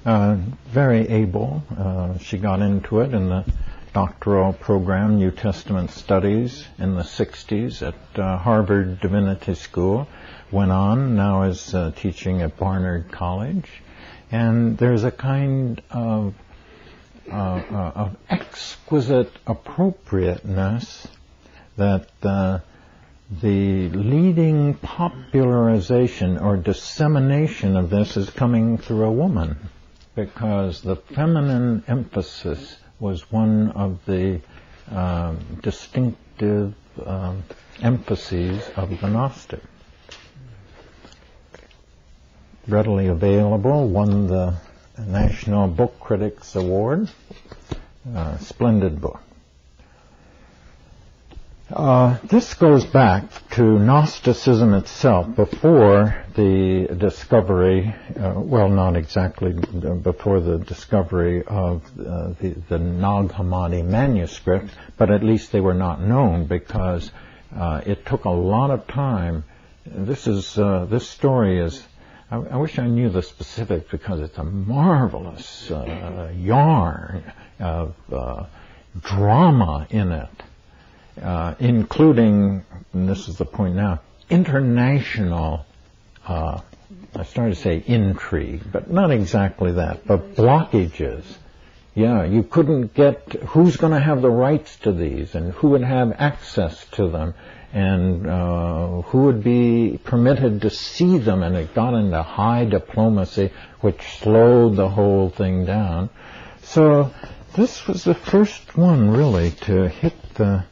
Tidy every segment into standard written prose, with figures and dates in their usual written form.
Very able. She got into it in the doctoral program, New Testament Studies, in the 60s at Harvard Divinity School. Went on, now is teaching at Barnard College. And there's a kind of exquisite appropriateness that the leading popularization or dissemination of this is coming through a woman, because the feminine emphasis was one of the distinctive emphases of the Gnostic. Readily available, won the National Book Critics Award. Splendid book. This goes back to Gnosticism itself before the discovery, well, not exactly before the discovery of the Nag Hammadi manuscript, but at least they were not known, because it took a lot of time. This story is, I wish I knew the specifics, because it's a marvelous yarn of drama in it, including, and this is the point now, international, I started to say intrigue, but not exactly that, but blockages. Yeah, you couldn't get, who's going to have the rights to these, and who would have access to them, and who would be permitted to see them, and it got into high diplomacy, which slowed the whole thing down. So this was the first one, really, to hit the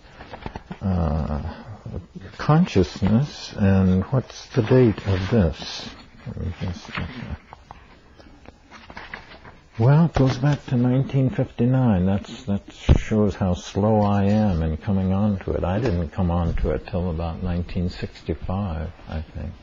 consciousness. And what's the date of this? Well, it goes back to 1959. That shows how slow I am in coming on to it. I didn't come on to it till about 1965, I think.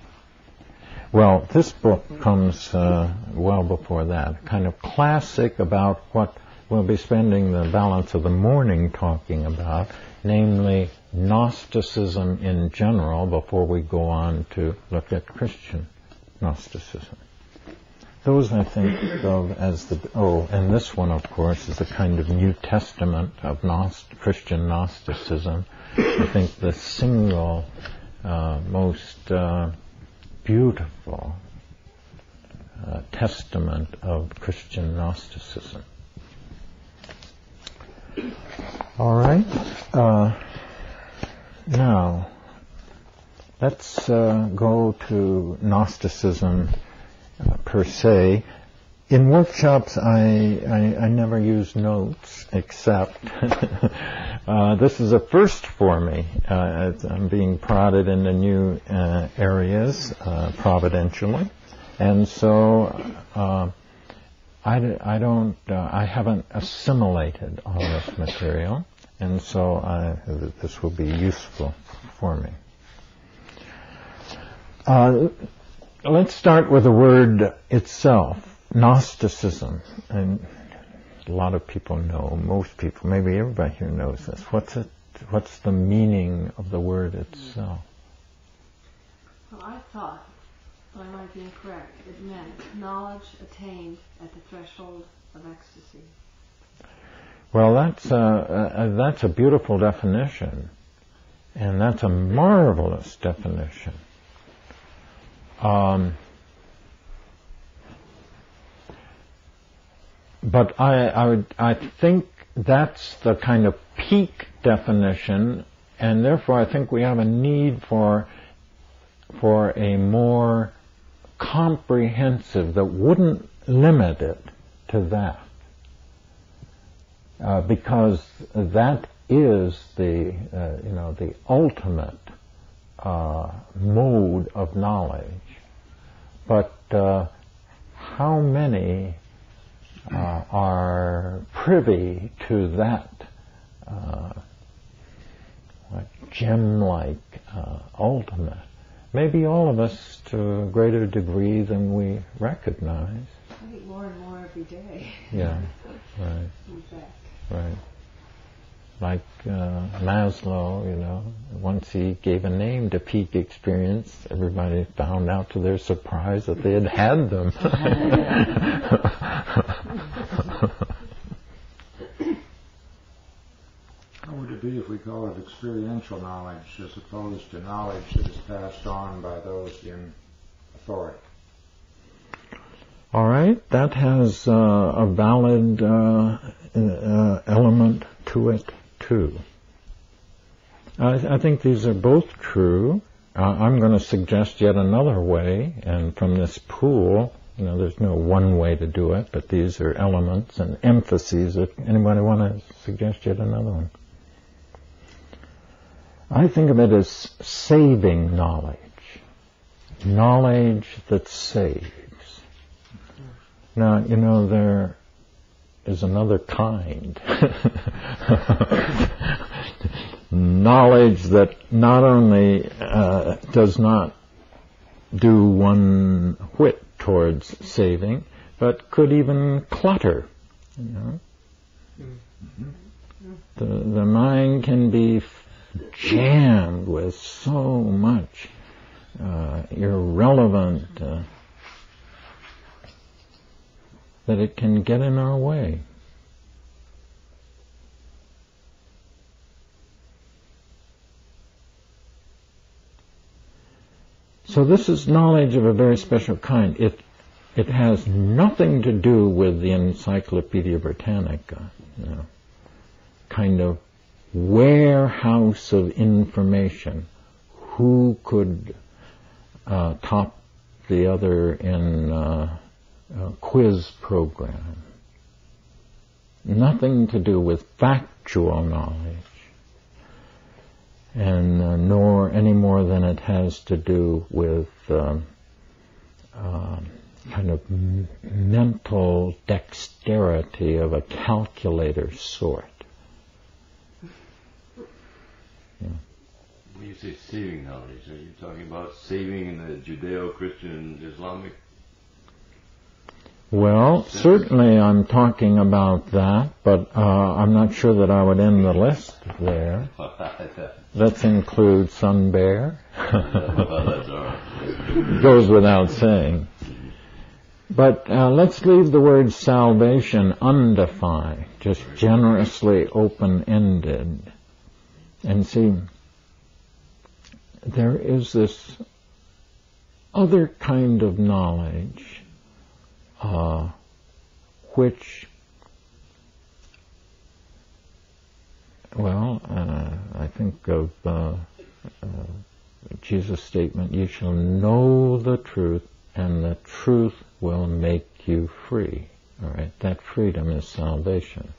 Well, this book comes well before that. Kind of classic about what we'll be spending the balance of the morning talking about, namely Gnosticism in general, before we go on to look at Christian Gnosticism. Those I think of as the, and this one, of course, is a kind of New Testament of Christian Gnosticism. I think the single most beautiful testament of Christian Gnosticism. All right. Now, let's go to Gnosticism per se. In workshops, I never use notes, except this is a first for me. I'm being prodded into new areas providentially, and so I haven't assimilated all this material, and so this will be useful for me. Let's start with the word itself, Gnosticism. And a lot of people know, most people, maybe everybody here knows this. What's the meaning of the word itself? Well, I thought, but I might be incorrect, it meant knowledge attained at the threshold of ecstasy. Well, that's a beautiful definition, and that's a marvelous definition. But I think that's the kind of peak definition, and therefore I think we have a need for a more comprehensive that wouldn't limit it to that, because that is the ultimate mode of knowledge. But how many are privy to that gem-like ultimate? Maybe all of us to a greater degree than we recognize. I think more and more every day. Yeah, right. In fact. Right. Like Maslow, once he gave a name to peak experience, everybody found out to their surprise that they had them. experiential knowledge as opposed to knowledge that is passed on by those in authority. All right, that has a valid element to it too. I think these are both true. I'm going to suggest yet another way, and from this pool, there's no one way to do it, but these are elements and emphases. Anybody want to suggest yet another one? I think of it as saving knowledge. Knowledge that saves. Now, there is another kind. Knowledge that not only does not do one whit towards saving, but could even clutter. The mind can be jammed with so much irrelevant that it can get in our way. So this is knowledge of a very special kind. It has nothing to do with the Encyclopedia Britannica, kind of warehouse of information. Who could top the other in a quiz program? Nothing to do with factual knowledge. And nor any more than it has to do with kind of mental dexterity of a calculator sort. Yeah. When you say saving knowledge, are you talking about saving in the Judeo-Christian and Islamic? Well, certainly I'm talking about that, but I'm not sure that I would end the list there. Let's include Sun Bear. Goes without saying. But let's leave the word salvation undefined, just generously open-ended. And see, there is this other kind of knowledge which, I think of Jesus' statement, "You shall know the truth, and the truth will make you free." All right, that freedom is salvation.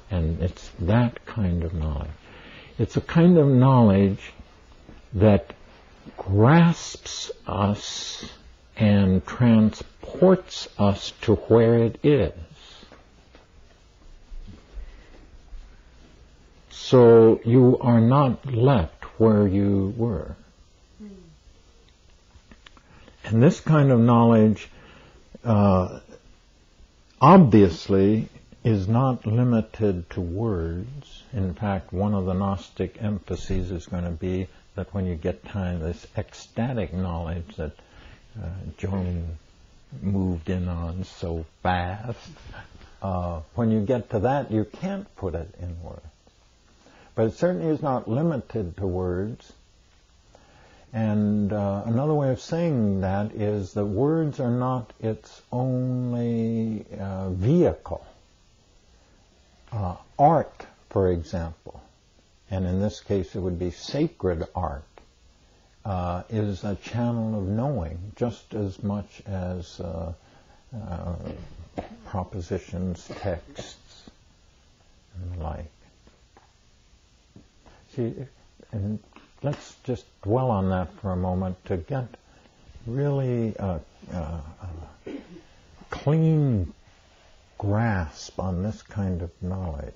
And it's that kind of knowledge. It's a kind of knowledge that grasps us and transports us to where it is. So you are not left where you were. And this kind of knowledge obviously is not limited to words. In fact, one of the Gnostic emphases is going to be that when you get kind of this ecstatic knowledge that Joan moved in on so fast, when you get to that, you can't put it in words. But it certainly is not limited to words. And another way of saying that is that words are not its only vehicle. Art, for example, and in this case it would be sacred art, is a channel of knowing just as much as propositions, texts, and the like. See, and let's just dwell on that for a moment to get really a clean grasp on this kind of knowledge.